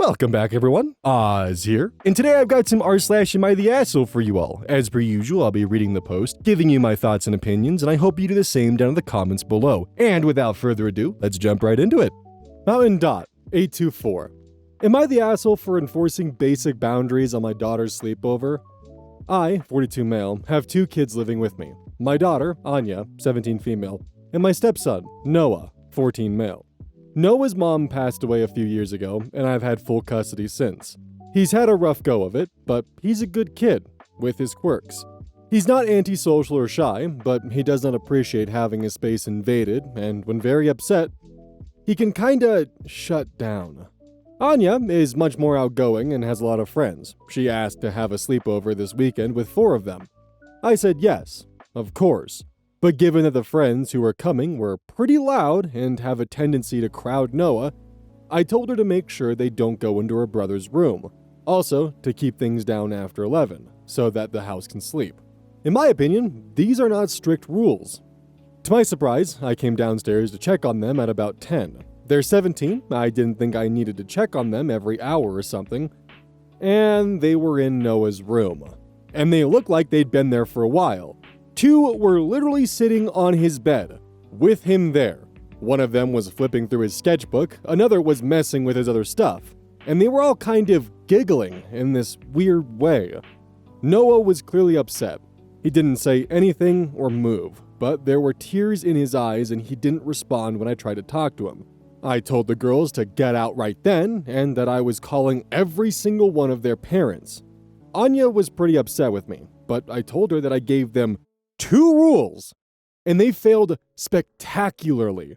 Welcome back, everyone. Oz here, and today I've got some r/am I the asshole for you all. As per usual, I'll be reading the post, giving you my thoughts and opinions, and I hope you do the same down in the comments below. And without further ado, let's jump right into it. Mountain Dot 824. Am I the asshole for enforcing basic boundaries on my daughter's sleepover? I, 42 male, have 2 kids living with me. My daughter, Anya, 17 female, and my stepson, Noah, 14 male. Noah's mom passed away a few years ago, and I've had full custody since. He's had a rough go of it, but he's a good kid, with his quirks. He's not antisocial or shy, but he does not appreciate having his space invaded, and when very upset, he can kinda shut down. Anya is much more outgoing and has a lot of friends. She asked to have a sleepover this weekend with 4 of them. I said yes, of course. But given that the friends who were coming were pretty loud and have a tendency to crowd Noah, I told her to make sure they don't go into her brother's room. Also, to keep things down after 11, so that the house can sleep. In my opinion, these are not strict rules. To my surprise, I came downstairs to check on them at about 10. They're 17, I didn't think I needed to check on them every hour or something, and they were in Noah's room. And they looked like they'd been there for a while. 2 were literally sitting on his bed, with him there. One of them was flipping through his sketchbook, another was messing with his other stuff, and they were all kind of giggling in this weird way. Noah was clearly upset. He didn't say anything or move, but there were tears in his eyes and he didn't respond when I tried to talk to him. I told the girls to get out right then, and that I was calling every single one of their parents. Anya was pretty upset with me, but I told her that I gave them 2 rules, and they failed spectacularly.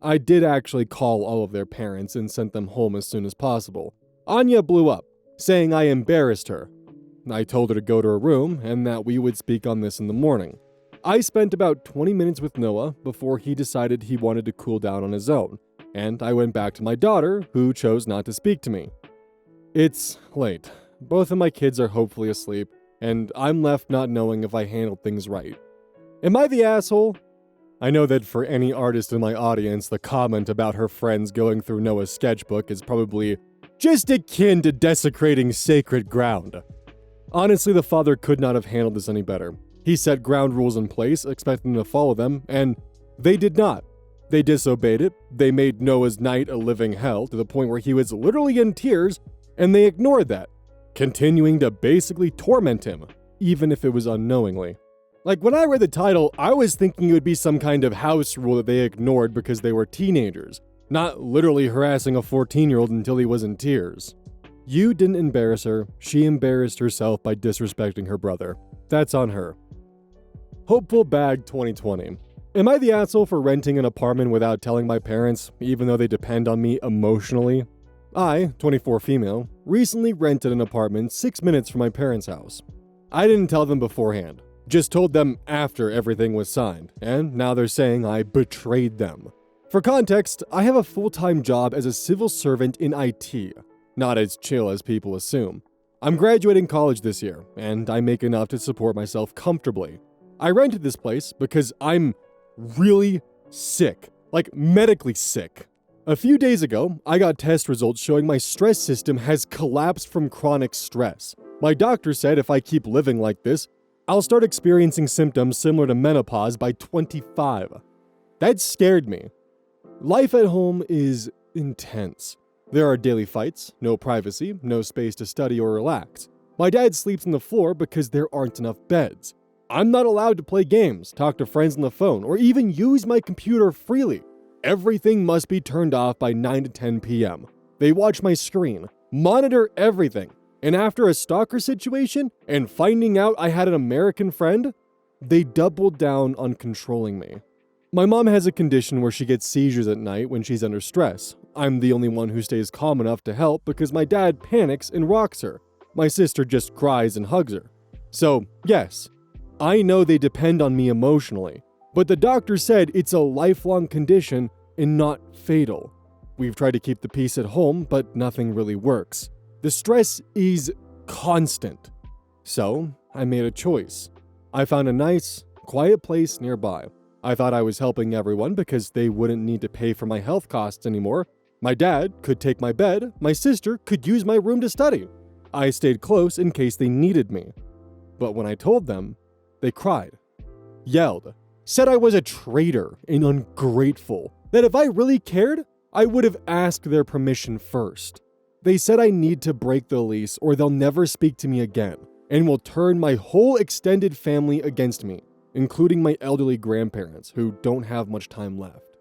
I did actually call all of their parents and sent them home as soon as possible. Anya blew up, saying I embarrassed her. I told her to go to her room and that we would speak on this in the morning. I spent about 20 minutes with Noah before he decided he wanted to cool down on his own, and I went back to my daughter, who chose not to speak to me. It's late. Both of my kids are hopefully asleep, and I'm left not knowing if I handled things right. Am I the asshole? I know that for any artist in my audience, the comment about her friends going through Noah's sketchbook is probably just akin to desecrating sacred ground. Honestly, the father could not have handled this any better. He set ground rules in place, expecting them to follow them, and they did not. They disobeyed it, they made Noah's night a living hell to the point where he was literally in tears, and they ignored that, continuing to basically torment him, even if it was unknowingly. Like, when I read the title, I was thinking it would be some kind of house rule that they ignored because they were teenagers, not literally harassing a 14-year-old until he was in tears. You didn't embarrass her, she embarrassed herself by disrespecting her brother. That's on her. Hopeful Bag 2020. Am I the asshole for renting an apartment without telling my parents, even though they depend on me emotionally? I, 24 female, recently rented an apartment 6 minutes from my parents' house. I didn't tell them beforehand, just told them after everything was signed, and now they're saying I betrayed them. For context, I have a full-time job as a civil servant in IT, not as chill as people assume. I'm graduating college this year, and I make enough to support myself comfortably. I rented this place because I'm really sick, like medically sick. A few days ago, I got test results showing my stress system has collapsed from chronic stress. My doctor said if I keep living like this, I'll start experiencing symptoms similar to menopause by 25. That scared me. Life at home is intense. There are daily fights, no privacy, no space to study or relax. My dad sleeps on the floor because there aren't enough beds. I'm not allowed to play games, talk to friends on the phone, or even use my computer freely. Everything must be turned off by 9 to 10 p.m. They watch my screen, monitor everything, and after a stalker situation and finding out I had an American friend, they doubled down on controlling me. My mom has a condition where she gets seizures at night when she's under stress. I'm the only one who stays calm enough to help because my dad panics and rocks her. My sister just cries and hugs her. So, yes, I know they depend on me emotionally, but the doctor said it's a lifelong condition and not fatal. We've tried to keep the peace at home, but nothing really works. The stress is constant. So, I made a choice. I found a nice, quiet place nearby. I thought I was helping everyone because they wouldn't need to pay for my health costs anymore, My dad could take my bed, my sister could use my room to study. I stayed close in case they needed me. But when I told them, they cried, yelled, said I was a traitor and ungrateful, that if I really cared, I would have asked their permission first. They said I need to break the lease or they'll never speak to me again and will turn my whole extended family against me, including my elderly grandparents who don't have much time left.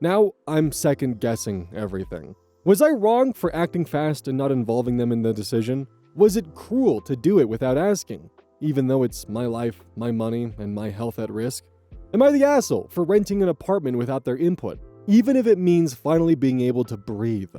Now I'm second guessing everything. Was I wrong for acting fast and not involving them in the decision? Was it cruel to do it without asking, even though it's my life, my money, and my health at risk? Am I the asshole for renting an apartment without their input, even if it means finally being able to breathe?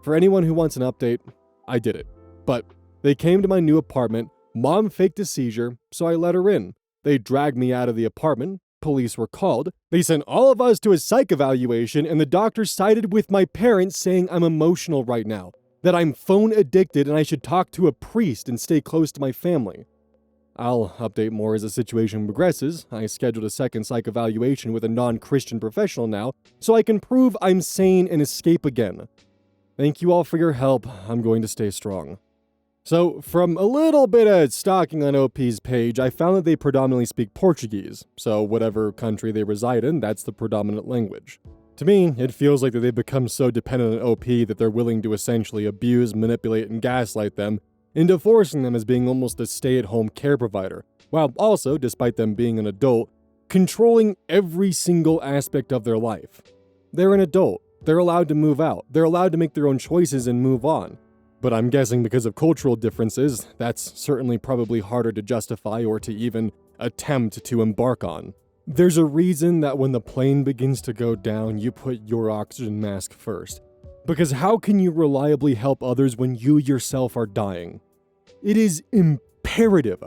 For anyone who wants an update, I did it. But they came to my new apartment, mom faked a seizure, so I let her in. They dragged me out of the apartment, police were called, they sent all of us to a psych evaluation, and the doctor sided with my parents saying I'm emotional right now, that I'm phone addicted and I should talk to a priest and stay close to my family. I'll update more as the situation progresses. I scheduled a second psych evaluation with a non-Christian professional now, so I can prove I'm sane and escape again. Thank you all for your help. I'm going to stay strong. So, from a little bit of stalking on OP's page, I found that they predominantly speak Portuguese, so whatever country they reside in, that's the predominant language. To me, it feels like that they've become so dependent on OP that they're willing to essentially abuse, manipulate, and gaslight them into forcing them as being almost a stay-at-home care provider, while also, despite them being an adult, controlling every single aspect of their life. They're an adult. They're allowed to move out. They're allowed to make their own choices and move on. But I'm guessing because of cultural differences, that's certainly probably harder to justify or to even attempt to embark on. There's a reason that when the plane begins to go down, you put your oxygen mask first. Because how can you reliably help others when you yourself are dying? It is imperative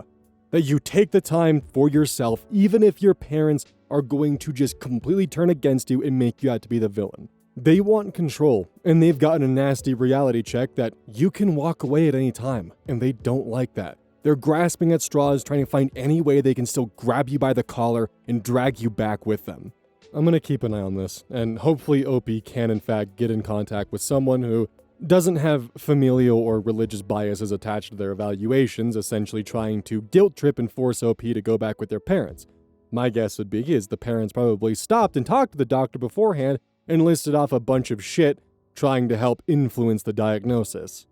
that you take the time for yourself, even if your parents are going to just completely turn against you and make you out to be the villain. They want control, and they've gotten a nasty reality check that you can walk away at any time, and they don't like that. They're grasping at straws, trying to find any way they can still grab you by the collar and drag you back with them. I'm going to keep an eye on this, and hopefully OP can in fact get in contact with someone who doesn't have familial or religious biases attached to their evaluations, essentially trying to guilt trip and force OP to go back with their parents. My guess would be is the parents probably stopped and talked to the doctor beforehand and listed off a bunch of shit trying to help influence the diagnosis.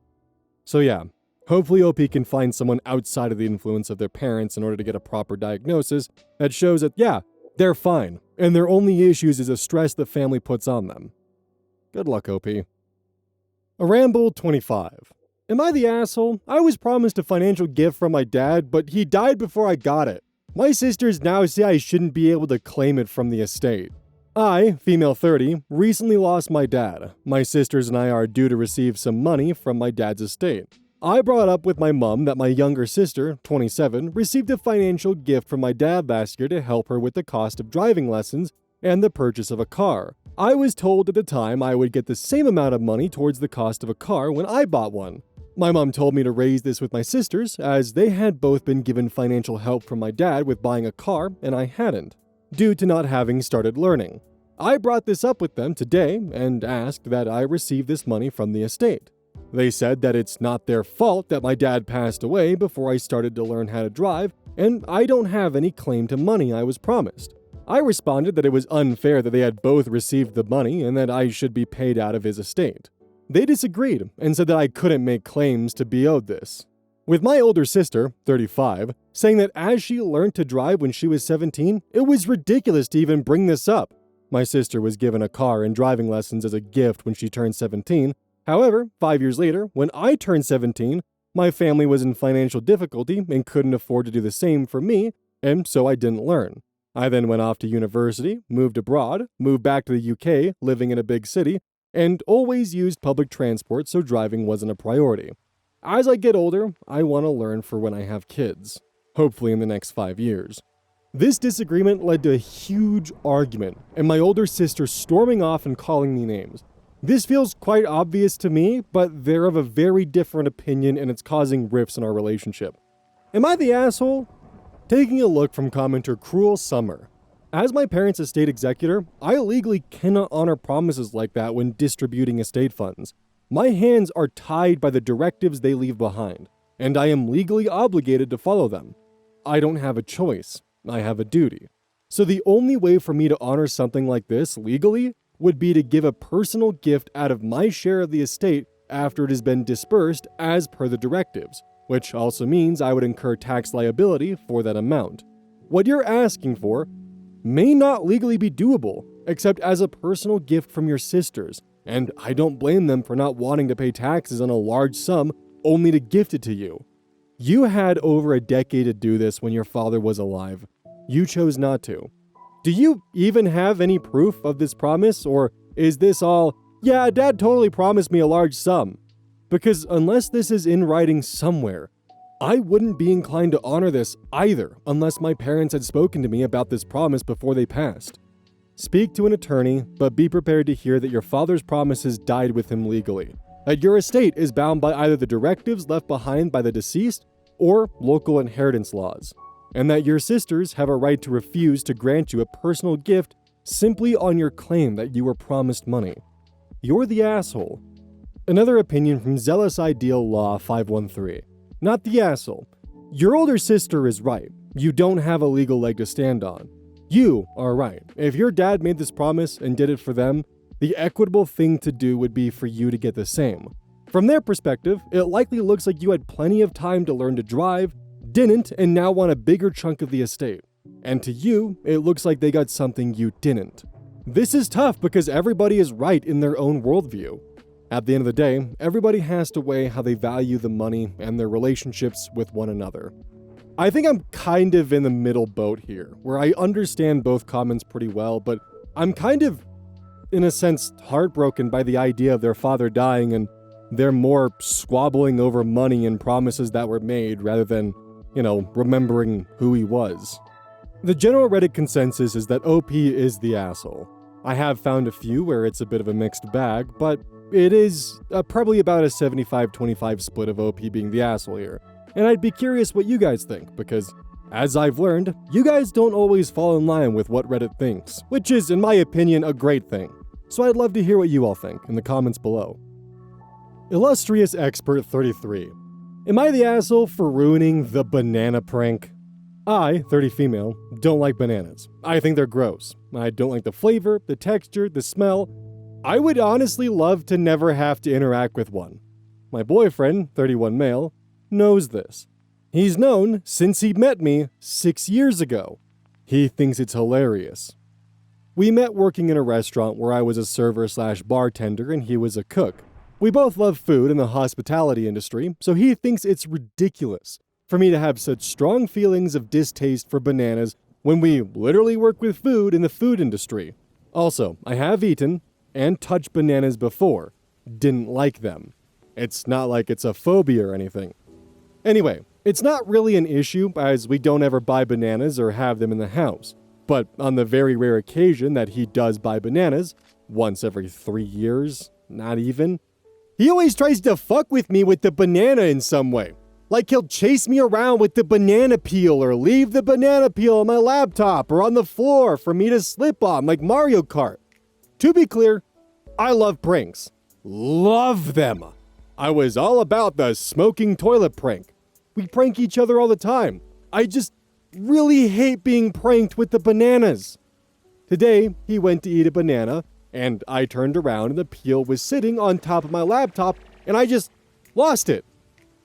So yeah, hopefully OP can find someone outside of the influence of their parents in order to get a proper diagnosis that shows that, yeah, they're fine, and their only issues is the stress the family puts on them. Good luck, OP. Aramble 25. Am I the asshole? I was promised a financial gift from my dad, but he died before I got it. My sisters now say I shouldn't be able to claim it from the estate. I, female 30, recently lost my dad. My sisters and I are due to receive some money from my dad's estate. I brought up with my mom that my younger sister, 27, received a financial gift from my dad last year to help her with the cost of driving lessons and the purchase of a car. I was told at the time I would get the same amount of money towards the cost of a car when I bought one. My mom told me to raise this with my sisters, as they had both been given financial help from my dad with buying a car and I hadn't, due to not having started learning. I brought this up with them today and asked that I receive this money from the estate. They said that it's not their fault that my dad passed away before I started to learn how to drive, and I don't have any claim to money I was promised. I responded that it was unfair that they had both received the money and that I should be paid out of his estate. They disagreed and said that I couldn't make claims to be owed this. With my older sister, 35, saying that as she learned to drive when she was 17, it was ridiculous to even bring this up. My sister was given a car and driving lessons as a gift when she turned 17. However, 5 years later, when I turned 17, my family was in financial difficulty and couldn't afford to do the same for me, and so I didn't learn. I then went off to university, moved abroad, moved back to the UK, living in a big city, and always used public transport so driving wasn't a priority. As I get older, I want to learn for when I have kids, hopefully in the next 5 years. This disagreement led to a huge argument, and my older sister storming off and calling me names. This feels quite obvious to me, but they're of a very different opinion and it's causing rifts in our relationship. Am I the asshole? Taking a look from commenter Cruel Summer. As my parents' estate executor, I legally cannot honor promises like that when distributing estate funds. My hands are tied by the directives they leave behind, and I am legally obligated to follow them. I don't have a choice. I have a duty. So the only way for me to honor something like this legally would be to give a personal gift out of my share of the estate after it has been dispersed as per the directives, which also means I would incur tax liability for that amount. What you're asking for may not legally be doable, except as a personal gift from your sisters, and I don't blame them for not wanting to pay taxes on a large sum only to gift it to you. You had over a decade to do this when your father was alive. You chose not to. Do you even have any proof of this promise, or is this all, yeah, Dad totally promised me a large sum? Because unless this is in writing somewhere, I wouldn't be inclined to honor this either unless my parents had spoken to me about this promise before they passed. Speak to an attorney, but be prepared to hear that your father's promises died with him legally, that your estate is bound by either the directives left behind by the deceased or local inheritance laws, and that your sisters have a right to refuse to grant you a personal gift simply on your claim that you were promised money. You're the asshole. Another opinion from Zealous Ideal Law 513. Not the asshole. Your older sister is right. You don't have a legal leg to stand on. You are right. If your dad made this promise and did it for them, the equitable thing to do would be for you to get the same. From their perspective, it likely looks like you had plenty of time to learn to drive, didn't, and now want a bigger chunk of the estate. And to you, it looks like they got something you didn't. This is tough because everybody is right in their own worldview. At the end of the day, everybody has to weigh how they value the money and their relationships with one another. I think I'm kind of in the middle boat here, where I understand both comments pretty well, but I'm kind of, in a sense, heartbroken by the idea of their father dying and they're more squabbling over money and promises that were made rather than, remembering who he was. The general Reddit consensus is that OP is the asshole. I have found a few where it's a bit of a mixed bag, but it is probably about a 75-25 split of OP being the asshole here. And I'd be curious what you guys think, because as I've learned, you guys don't always fall in line with what Reddit thinks, which is, in my opinion, a great thing. So I'd love to hear what you all think in the comments below. Illustrious Expert 33. Am I the asshole for ruining the banana prank? I, 30 female, don't like bananas. I think they're gross. I don't like the flavor, the texture, the smell. I would honestly love to never have to interact with one. My boyfriend, 31 male, knows this. He's known since he met me 6 years ago. He thinks it's hilarious. We met working in a restaurant where I was a server/bartender and he was a cook. We both love food in the hospitality industry, so he thinks it's ridiculous for me to have such strong feelings of distaste for bananas when we literally work with food in the food industry. Also, I have eaten and touched bananas before. Didn't like them. It's not like it's a phobia or anything. Anyway, it's not really an issue as we don't ever buy bananas or have them in the house. But on the very rare occasion that he does buy bananas, once every 3 years, not even, he always tries to fuck with me with the banana in some way. Like he'll chase me around with the banana peel or leave the banana peel on my laptop or on the floor for me to slip on like Mario Kart. To be clear, I love pranks. Love them. I was all about the smoking toilet prank. We prank each other all the time. I just really hate being pranked with the bananas. Today, he went to eat a banana, and I turned around and the peel was sitting on top of my laptop, and I just lost it.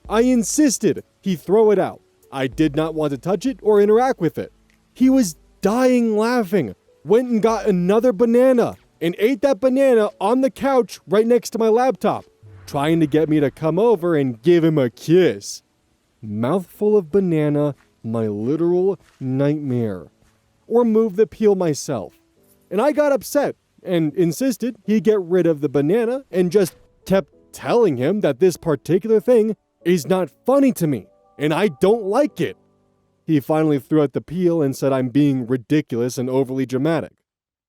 I insisted he throw it out. I did not want to touch it or interact with it. He was dying laughing, went and got another banana, and ate that banana on the couch right next to my laptop, trying to get me to come over and give him a kiss. Mouthful of banana, my literal nightmare. Or move the peel myself. And I got upset and insisted he get rid of the banana and just kept telling him that this particular thing is not funny to me and I don't like it. He finally threw out the peel and said I'm being ridiculous and overly dramatic.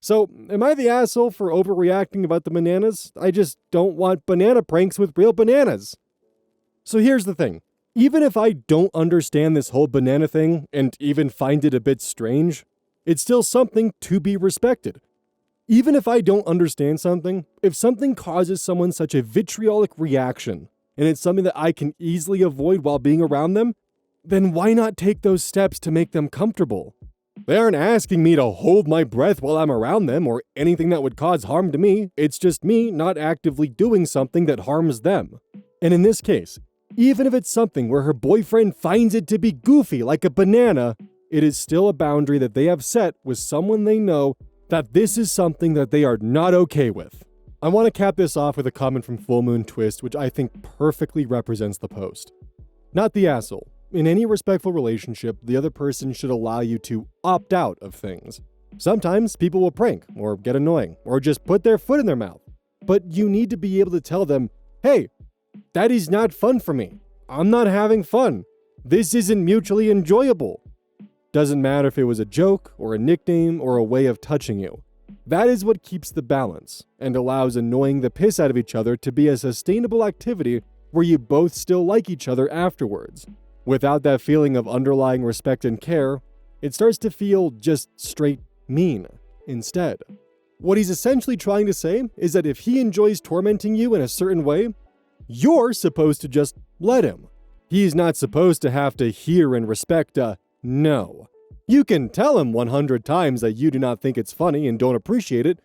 So, am I the asshole for overreacting about the bananas? I just don't want banana pranks with real bananas. So here's the thing. Even if I don't understand this whole banana thing and even find it a bit strange, It's still something to be respected. Even if I don't understand something, if something causes someone such a vitriolic reaction, and it's something that I can easily avoid while being around them, then why not take those steps to make them comfortable? They aren't asking me to hold my breath while I'm around them or anything that would cause harm to me. It's just me not actively doing something that harms them. And in this case, even if it's something where her boyfriend finds it to be goofy like a banana, it is still a boundary that they have set with someone they know that this is something that they are not okay with. I want to cap this off with a comment from Full Moon Twist, which I think perfectly represents the post. Not the asshole. In any respectful relationship, the other person should allow you to opt out of things. Sometimes people will prank, or get annoying, or just put their foot in their mouth. But you need to be able to tell them, hey, that is not fun for me. I'm not having fun. This isn't mutually enjoyable. Doesn't matter if it was a joke, or a nickname, or a way of touching you. That is what keeps the balance, and allows annoying the piss out of each other to be a sustainable activity where you both still like each other afterwards. Without that feeling of underlying respect and care, it starts to feel just straight mean instead. What he's essentially trying to say is that if he enjoys tormenting you in a certain way, you're supposed to just let him. He's not supposed to have to hear and respect a no. You can tell him 100 times that you do not think it's funny and don't appreciate it,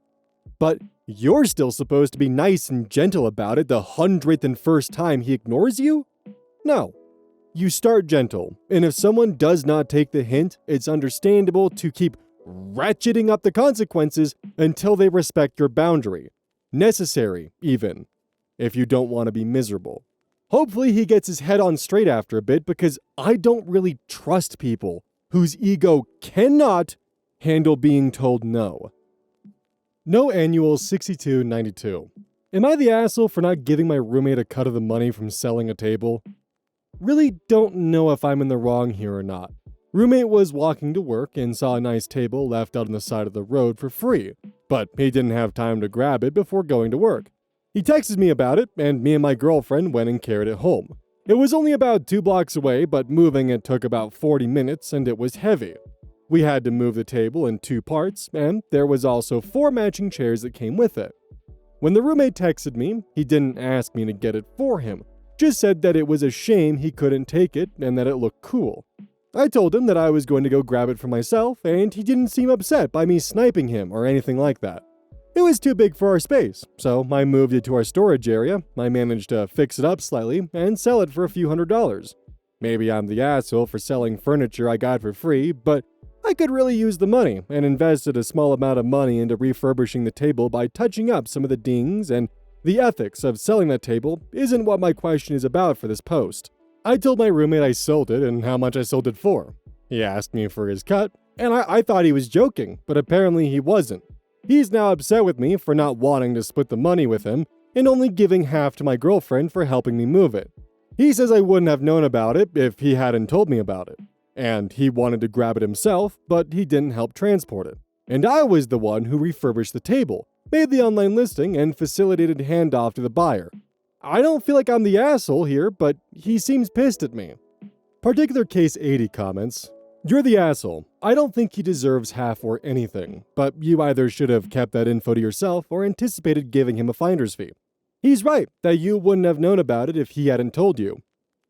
but you're still supposed to be nice and gentle about it the 101st time he ignores you? No. You start gentle, and if someone does not take the hint, it's understandable to keep ratcheting up the consequences until they respect your boundary. Necessary, even, if you don't want to be miserable. Hopefully he gets his head on straight after a bit, because I don't really trust people whose ego cannot handle being told no. No Annual 6292. Am I the asshole for not giving my roommate a cut of the money from selling a table? Really don't know if I'm in the wrong here or not. Roommate was walking to work and saw a nice table left out on the side of the road for free, but he didn't have time to grab it before going to work. He texted me about it, and me and my girlfriend went and carried it home. It was only about 2 blocks away, but moving it took about 40 minutes and it was heavy. We had to move the table in 2 parts, and there was also 4 matching chairs that came with it. When the roommate texted me, he didn't ask me to get it for him, just said that it was a shame he couldn't take it and that it looked cool. I told him that I was going to go grab it for myself, and he didn't seem upset by me sniping him or anything like that. It was too big for our space, so I moved it to our storage area. I managed to fix it up slightly and sell it for a few $100s. Maybe I'm the asshole for selling furniture I got for free, but I could really use the money and invested a small amount of money into refurbishing the table by touching up some of the dings, and the ethics of selling that table isn't what my question is about for this post. I told my roommate I sold it and how much I sold it for. He asked me for his cut, and I thought he was joking, but apparently he wasn't. He's now upset with me for not wanting to split the money with him and only giving half to my girlfriend for helping me move it. He says I wouldn't have known about it if he hadn't told me about it. And he wanted to grab it himself, but he didn't help transport it. And I was the one who refurbished the table, made the online listing, and facilitated handoff to the buyer. I don't feel like I'm the asshole here, but he seems pissed at me. Particular case 80 comments. You're the asshole. I don't think he deserves half or anything, but you either should have kept that info to yourself or anticipated giving him a finder's fee. He's right that you wouldn't have known about it if he hadn't told you.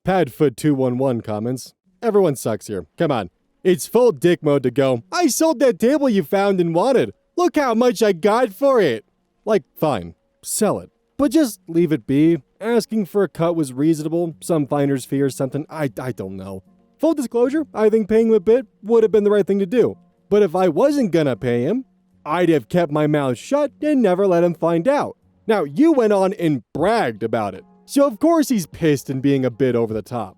Padfoot211 comments. Everyone sucks here. Come on. It's full dick mode to go, I sold that table you found and wanted. Look how much I got for it. Like, fine. Sell it. But just leave it be. Asking for a cut was reasonable. Some finder's fee or something. I don't know. Full disclosure, I think paying him a bit would have been the right thing to do. But if I wasn't gonna pay him, I'd have kept my mouth shut and never let him find out. Now, you went on and bragged about it. So of course he's pissed and being a bit over the top.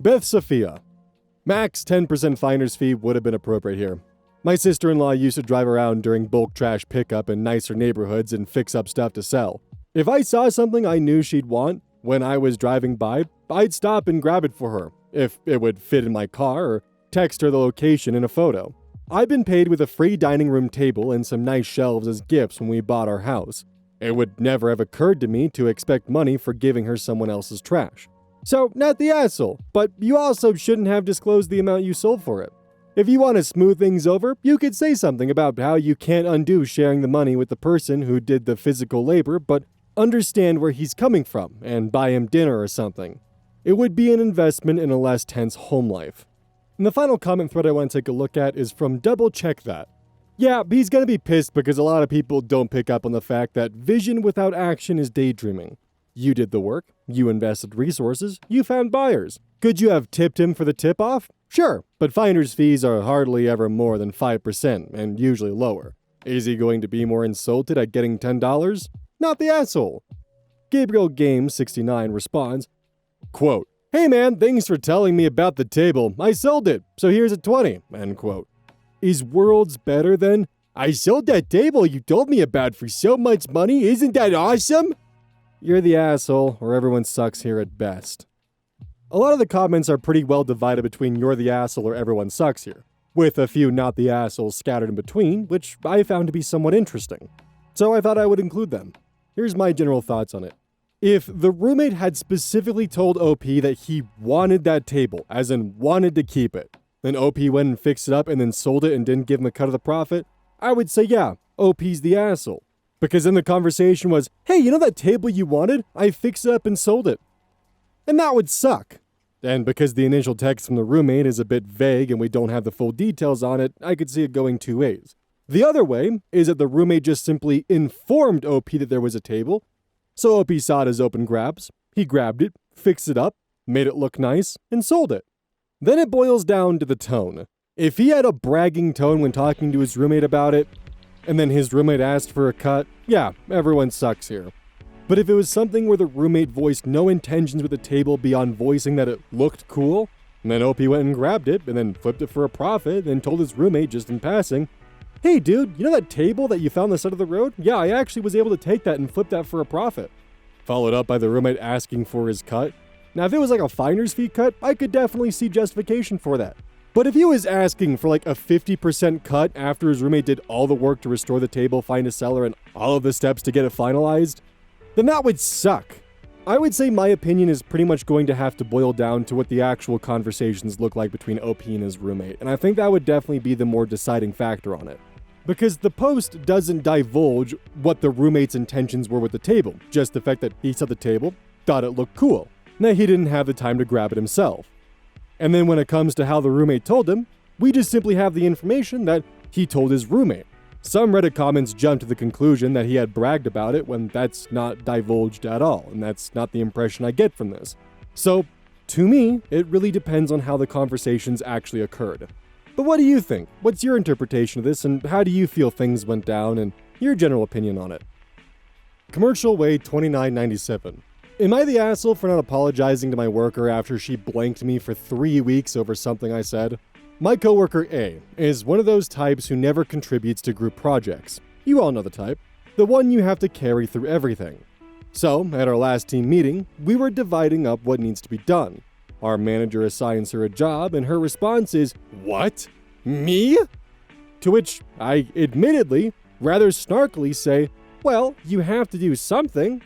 Beth Sophia. Max 10% finder's fee would have been appropriate here. My sister-in-law used to drive around during bulk trash pickup in nicer neighborhoods and fix up stuff to sell. If I saw something I knew she'd want when I was driving by, I'd stop and grab it for her, if it would fit in my car, or text her the location in a photo. I've been paid with a free dining room table and some nice shelves as gifts when we bought our house. It would never have occurred to me to expect money for giving her someone else's trash. So, not the asshole, but you also shouldn't have disclosed the amount you sold for it. If you want to smooth things over, you could say something about how you can't undo sharing the money with the person who did the physical labor, but understand where he's coming from and buy him dinner or something. It would be an investment in a less tense home life. And the final comment thread I want to take a look at is from Double Check That. Yeah, he's gonna be pissed because a lot of people don't pick up on the fact that vision without action is daydreaming. You did the work, you invested resources, you found buyers. Could you have tipped him for the tip-off? Sure, but finder's fees are hardly ever more than 5% and usually lower. Is he going to be more insulted at getting $10? Not the asshole. Gabriel Games 69 responds, quote, "Hey man, thanks for telling me about the table. I sold it, so here's a 20, end quote. Is worlds better than, I sold that table you told me about for so much money, isn't that awesome? You're the asshole, or everyone sucks here at best. A lot of the comments are pretty well divided between you're the asshole or everyone sucks here, with a few not the assholes scattered in between, which I found to be somewhat interesting. So I thought I would include them. Here's my general thoughts on it. If the roommate had specifically told OP that he wanted that table, as in wanted to keep it, then OP went and fixed it up and then sold it and didn't give him a cut of the profit, I would say yeah, OP's the asshole. Because then the conversation was, hey, you know that table you wanted? I fixed it up and sold it. And that would suck. And because the initial text from the roommate is a bit vague and we don't have the full details on it, I could see it going two ways. The other way is that the roommate just simply informed OP that there was a table, so OP saw it as open grabs, he grabbed it, fixed it up, made it look nice, and sold it. Then it boils down to the tone. If he had a bragging tone when talking to his roommate about it, and then his roommate asked for a cut, yeah, everyone sucks here. But if it was something where the roommate voiced no intentions with the table beyond voicing that it looked cool, and then OP went and grabbed it, and then flipped it for a profit, and told his roommate just in passing, hey dude, you know that table that you found on the side of the road? Yeah, I actually was able to take that and flip that for a profit. Followed up by the roommate asking for his cut. Now if it was like a finder's fee cut, I could definitely see justification for that. But if he was asking for like a 50% cut after his roommate did all the work to restore the table, find a seller, and all of the steps to get it finalized, then that would suck. I would say my opinion is pretty much going to have to boil down to what the actual conversations look like between OP and his roommate, and I think that would definitely be the more deciding factor on it. Because the post doesn't divulge what the roommate's intentions were with the table, just the fact that he saw the table, thought it looked cool, and that he didn't have the time to grab it himself. And then when it comes to how the roommate told him, we just simply have the information that he told his roommate. Some Reddit comments jumped to the conclusion that he had bragged about it when that's not divulged at all, and that's not the impression I get from this. So, to me, it really depends on how the conversations actually occurred. But what do you think? What's your interpretation of this, and how do you feel things went down, and your general opinion on it? Commercial Way 2997. Am I the asshole for not apologizing to my worker after she blanked me for 3 weeks over something I said? My coworker A is one of those types who never contributes to group projects. You all know the type. The one you have to carry through everything. So, at our last team meeting, we were dividing up what needs to be done. Our manager assigns her a job and her response is, "What? Me?" To which I admittedly, rather snarkily say, "Well, you have to do something."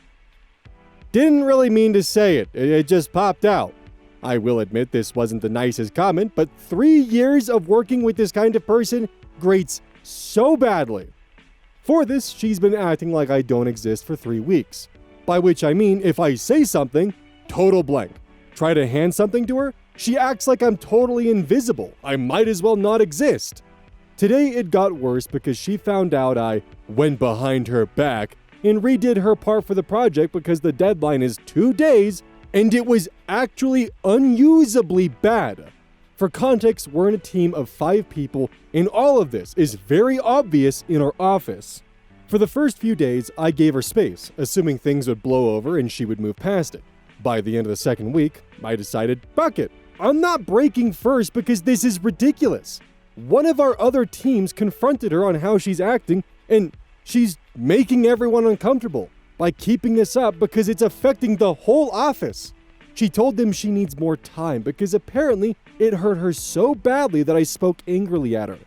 Didn't really mean to say it, it just popped out. I will admit this wasn't the nicest comment, but 3 years of working with this kind of person grates so badly. For this, she's been acting like I don't exist for 3 weeks. By which I mean, if I say something, total blank. Try to hand something to her, she acts like I'm totally invisible. I might as well not exist. Today it got worse because she found out I went behind her back and redid her part for the project because the deadline is 2 days and it was actually unusably bad. For context, we're in a team of 5 people and all of this is very obvious in our office. For the first few days, I gave her space, assuming things would blow over and she would move past it. By the end of the second week, I decided, fuck it. I'm not breaking first because this is ridiculous. One of our other teams confronted her on how she's acting and she's making everyone uncomfortable by keeping this up because it's affecting the whole office. She told them she needs more time because apparently it hurt her so badly that I spoke angrily at her.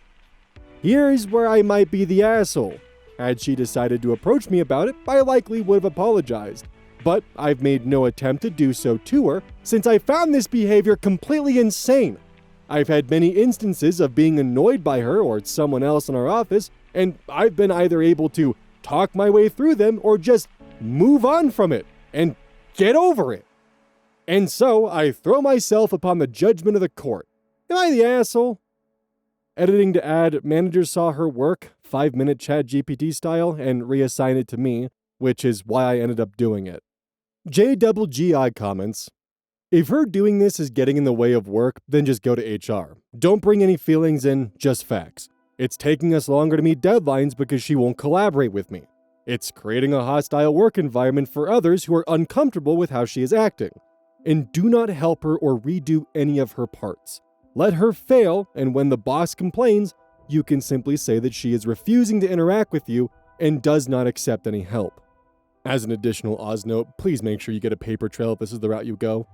Here's where I might be the asshole. Had she decided to approach me about it, I likely would have apologized. But I've made no attempt to do so to her since I found this behavior completely insane. I've had many instances of being annoyed by her or someone else in our office, and I've been either able to talk my way through them or just move on from it and get over it. And so I throw myself upon the judgment of the court. Am I the asshole? Editing to add, manager saw her work, 5-minute ChatGPT style, and reassigned it to me, which is why I ended up doing it. JGGI comments, if her doing this is getting in the way of work, then just go to HR. Don't bring any feelings in, just facts. It's taking us longer to meet deadlines because she won't collaborate with me. It's creating a hostile work environment for others who are uncomfortable with how she is acting. And do not help her or redo any of her parts. Let her fail, and when the boss complains, you can simply say that she is refusing to interact with you and does not accept any help. As an additional Oz note, please make sure you get a paper trail if this is the route you go.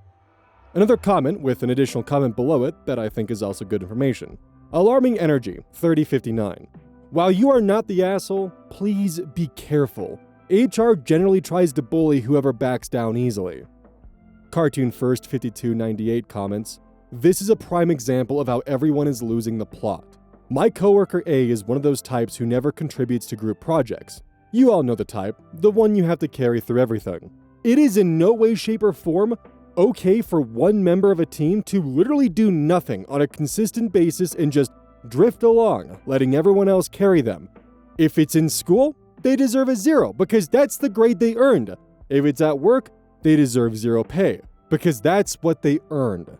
Another comment with an additional comment below it that I think is also good information. Alarming Energy, 3059. While you are not the asshole, please be careful. HR generally tries to bully whoever backs down easily. Cartoon First 5298 comments, this is a prime example of how everyone is losing the plot. My coworker A is one of those types who never contributes to group projects. You all know the type, the one you have to carry through everything. It is in no way, shape, or form okay for one member of a team to literally do nothing on a consistent basis and just drift along, letting everyone else carry them. If it's in school, they deserve a 0 because that's the grade they earned. If it's at work, they deserve 0 pay because that's what they earned.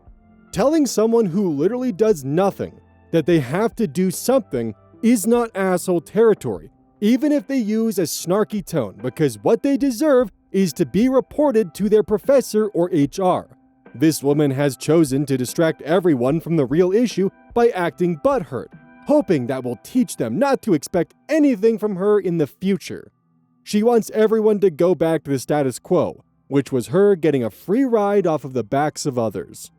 Telling someone who literally does nothing that they have to do something is not asshole territory, even if they use a snarky tone, because what they deserve is to be reported to their professor or HR. This woman has chosen to distract everyone from the real issue by acting butthurt, hoping that will teach them not to expect anything from her in the future. She wants everyone to go back to the status quo, which was her getting a free ride off of the backs of others.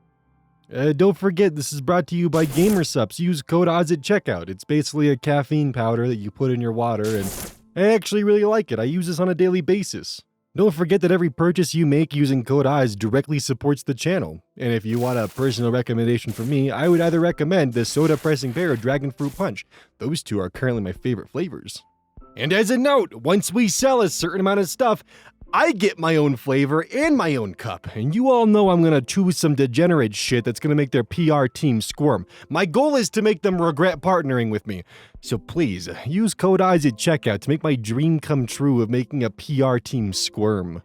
Don't forget, this is brought to you by GamerSups. Use code ODDS at checkout. It's basically a caffeine powder that you put in your water, and I actually really like it. I use this on a daily basis. Don't forget that every purchase you make using code ODDS directly supports the channel. And if you want a personal recommendation from me, I would either recommend the Soda Pressing Pear or Dragon Fruit Punch. Those two are currently my favorite flavors. And as a note, once we sell a certain amount of stuff, I get my own flavor and my own cup, and you all know I'm gonna choose some degenerate shit that's gonna make their PR team squirm. My goal is to make them regret partnering with me. So please, use code ODDS at checkout to make my dream come true of making a PR team squirm.